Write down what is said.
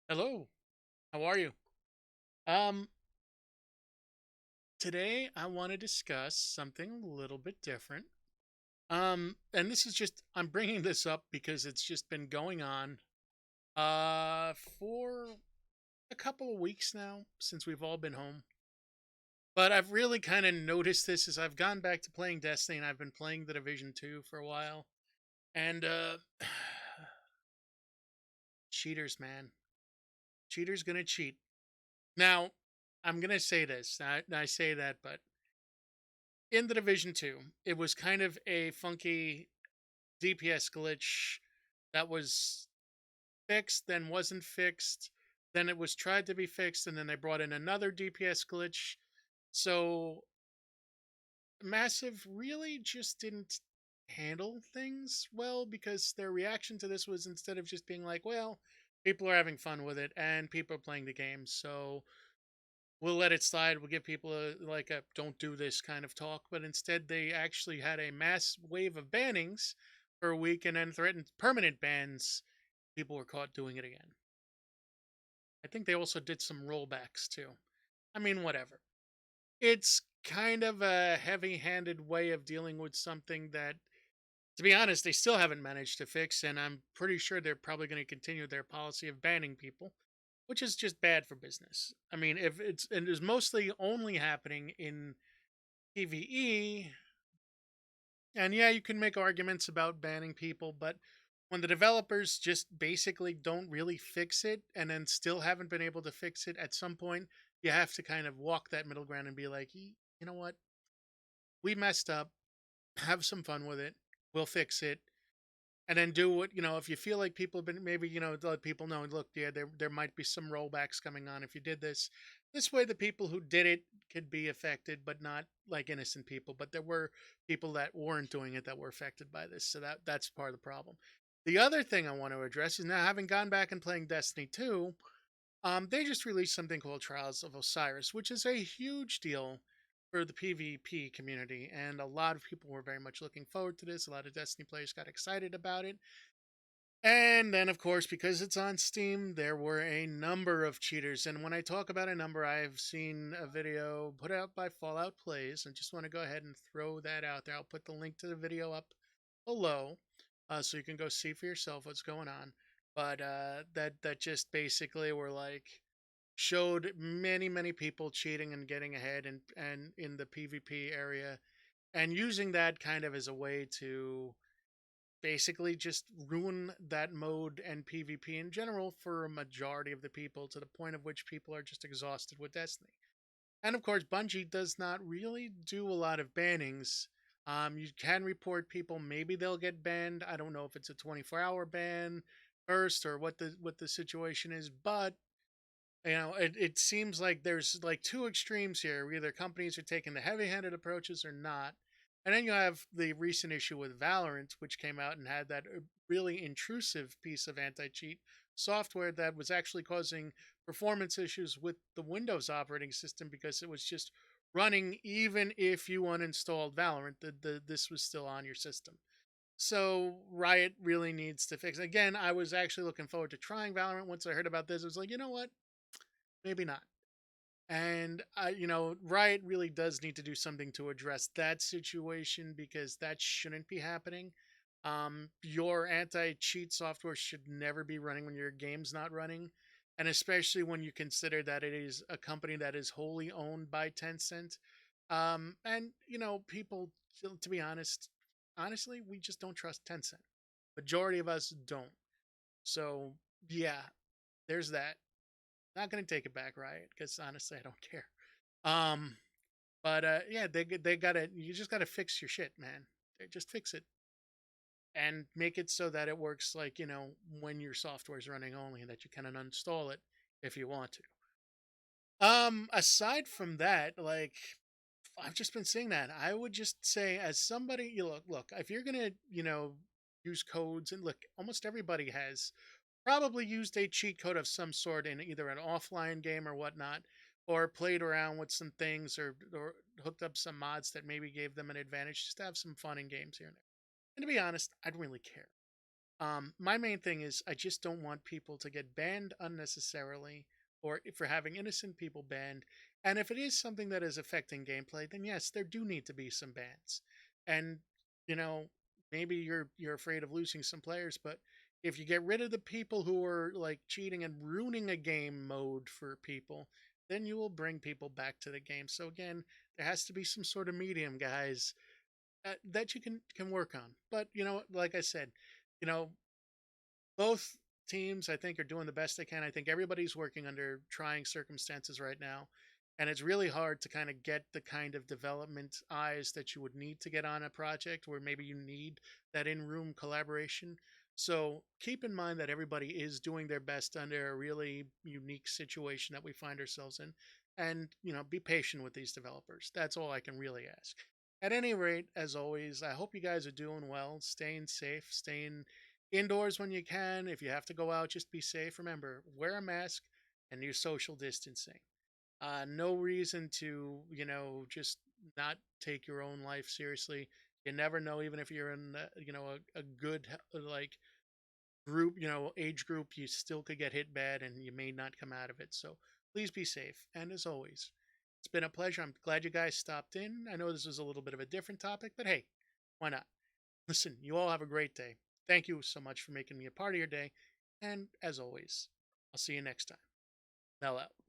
Hello, how are you? Um, Today I want to discuss something a little bit different. And this is just I'm bringing this up because it's just been going on for a couple of weeks now since we've all been home. But I've really kind of noticed this as I've gone back to playing Destiny and I've been playing the Division 2 for a while. And cheaters, man. Cheaters gonna cheat. Now, I'm gonna say this. I say that, but in the Division 2, it was kind of a funky DPS glitch that was fixed, then wasn't fixed. Then it was tried to be fixed, and then they brought in another DPS glitch. So Massive really just didn't handle things well because their reaction to this was instead of just being like, well, people are having fun with it and people are playing the game, so we'll let it slide. We'll give people a don't do this kind of talk. But instead, they actually had a mass wave of bannings for a week and then threatened permanent bans. People were caught doing it again. I think they also did some rollbacks too. I mean, whatever. It's kind of a heavy handed way of dealing with something that, to be honest, they still haven't managed to fix. And I'm pretty sure they're probably going to continue their policy of banning people, which is just bad for business. I mean, if it is mostly only happening in PvE, and yeah, you can make arguments about banning people, but when the developers just basically don't really fix it and then still haven't been able to fix it, at some point you have to kind of walk that middle ground and be like, you know what, we messed up. Have some fun with it. We'll fix it and then do what if you feel like people have been maybe to let people know, look, yeah, there might be some rollbacks coming on if you did this way. The people who did it could be affected, but not like innocent people. But there were people that weren't doing it that were affected by this, so that's part of the problem. The other thing I want to address is, now having gone back and playing Destiny 2, they just released something called Trials of Osiris, which is a huge deal for the PvP community, and a lot of people were very much looking forward to this. A lot of Destiny players got excited about it. And then, of course, because it's on Steam, there were a number of cheaters. And when I talk about a number, I've seen a video put out by Fallout Plays, and just want to go ahead and throw that out there. I'll put the link to the video up below, so you can go see for yourself what's going on. But that just basically were like showed many people cheating and getting ahead and in the PvP area, and using that kind of as a way to basically just ruin that mode and PvP in general for a majority of the people, to the point of which people are just exhausted with Destiny. And of course, Bungie does not really do a lot of bannings. You can report people, maybe they'll get banned. I don't know if it's a 24-hour ban first or what the situation is, but it seems like there's like two extremes here. Either companies are taking the heavy-handed approaches or not. And then you have the recent issue with Valorant, which came out and had that really intrusive piece of anti-cheat software that was actually causing performance issues with the Windows operating system because it was just running even if you uninstalled Valorant. This was still on your system. So Riot really needs to fix. Again, I was actually looking forward to trying Valorant once I heard about this. I was like, you know what? Maybe not. And Riot really does need to do something to address that situation because that shouldn't be happening. Your anti-cheat software should never be running when your game's not running, and especially when you consider that it is a company that is wholly owned by Tencent. And people, to be honestly, we just don't trust Tencent. Majority of us don't. So yeah, there's that. Not gonna take it back, Riot, because honestly, I don't care. Um, but yeah, they gotta. You just gotta fix your shit, man. Just fix it and make it so that it works like when your software is running only, that you can uninstall it if you want to. Aside from that, like I've just been seeing that. I would just say, as somebody, look, if you're gonna use codes, and look, almost everybody has probably used a cheat code of some sort in either an offline game or whatnot, or played around with some things, or hooked up some mods that maybe gave them an advantage just to have some fun in games here and there. And to be honest, I don't really care. My main thing is I just don't want people to get banned unnecessarily, or for having innocent people banned. And if it is something that is affecting gameplay, then yes, there do need to be some bans. And you know, maybe you're afraid of losing some players, but if you get rid of the people who are like cheating and ruining a game mode for people, then you will bring people back to the game. So again, there has to be some sort of medium, guys, that you can work on. But like I said, you know, both teams, I think, are doing the best they can. I think everybody's working under trying circumstances right now. And it's really hard to kind of get the kind of development eyes that you would need to get on a project where maybe you need that in room collaboration. So keep in mind that everybody is doing their best under a really unique situation that we find ourselves in. And, be patient with these developers. That's all I can really ask. At any rate, as always, I hope you guys are doing well, staying safe, staying indoors when you can. If you have to go out, just be safe. Remember, wear a mask and use social distancing. No reason to, just not take your own life seriously. You never know, even if you're in, a good, like, group, age group, you still could get hit bad and you may not come out of it. So please be safe. And as always, it's been a pleasure. I'm glad you guys stopped in. I know this was a little bit of a different topic, but hey, why not? Listen, you all have a great day. Thank you so much for making me a part of your day. And as always, I'll see you next time. Mel out.